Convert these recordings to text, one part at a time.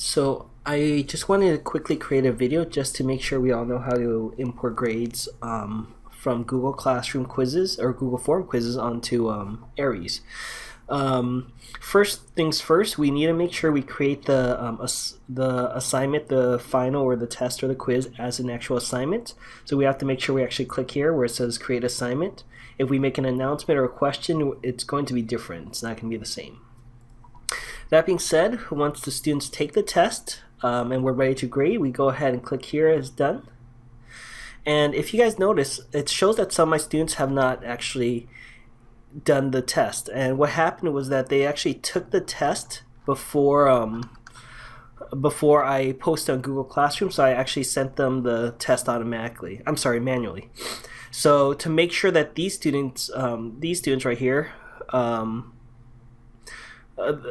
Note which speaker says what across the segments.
Speaker 1: So I just wanted to quickly create a video just to make sure we all know how to import grades from Google Classroom quizzes or Google Form quizzes onto Aeries. First things first, we need to make sure we create the assignment, the final or the test or the quiz as an actual assignment. So we have to make sure we actually click here where it says create assignment. If we make an announcement or a question, it's going to be different. It's not going to be the same. That being said, once the students take the test and we're ready to grade, we go ahead and click here as done. And if you guys notice, it shows that some of my students have not actually done the test. And what happened was that they actually took the test before I posted on Google Classroom, so I actually sent them the test automatically. I'm sorry, manually. So to make sure that these students right here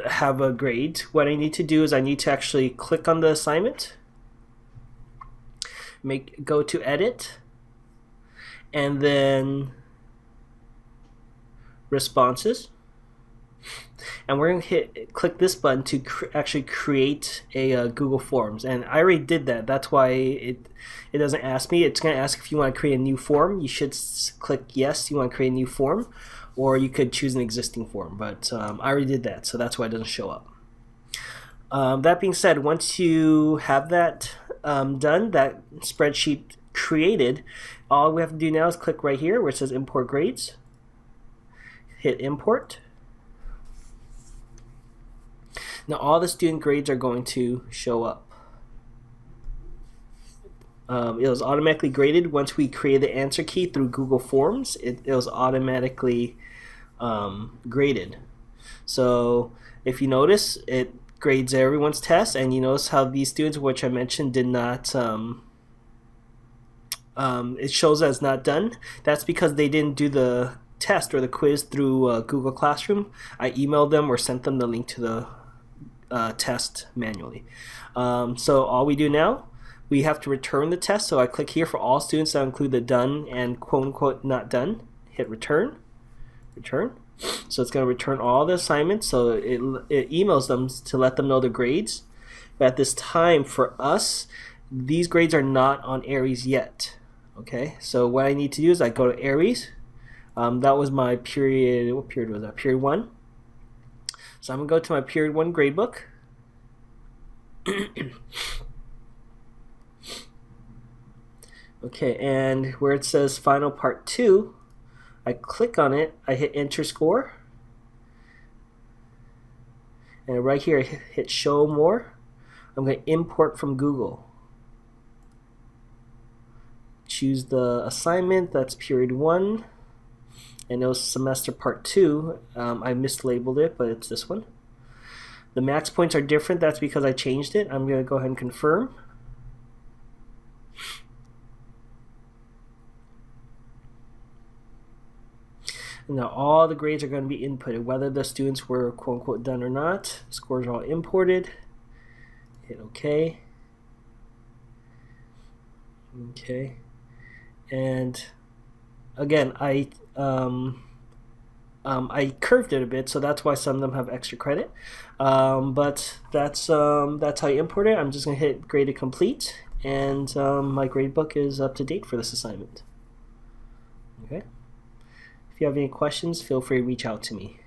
Speaker 1: have a grade, what I need to do is I need to actually click on the assignment, go to edit, and then responses, and we're going to click this button to actually create a Google Forms. And I already did that. That's why it doesn't ask me. It's going to ask if you want to create a new form. You should click yes, you want to create a new form, or you could choose an existing form, but I already did that, so that's why it doesn't show up. That being said, once you have that done, that spreadsheet created, all we have to do now is click right here where it says import grades, hit import. Now all the student grades are going to show up. It was automatically graded once we created the answer key through Google Forms. It was automatically graded. So if you notice, it grades everyone's test, and you notice how these students, which I mentioned, did not it shows as not done. That's because they didn't do the test or the quiz through Google Classroom. I emailed them or sent them the link to the test manually. So all we do now, we have to return the test. So I click here for all students that include the done and quote unquote not done. Hit return. So it's going to return all the assignments. So it emails them to let them know the grades. But at this time, for us, these grades are not on Aeries yet. Okay, so what I need to do is I go to Aeries. That was my period. What period was that? Period 1. So I'm going to go to my period 1 gradebook. Okay, and where it says final part 2, I click on it, I hit enter score, and right here I hit show more. I'm going to import from Google. Choose the assignment, that's period 1, and it was semester part 2. I mislabeled it, but it's this one. The max points are different, that's because I changed it. I'm going to go ahead and confirm. Now all the grades are going to be inputted, whether the students were quote-unquote done or not. Scores are all imported. Hit OK. Okay. And again, I curved it a bit, so that's why some of them have extra credit. But that's how you import it. I'm just going to hit graded complete, and my gradebook is up to date for this assignment. Okay. If you have any questions, feel free to reach out to me.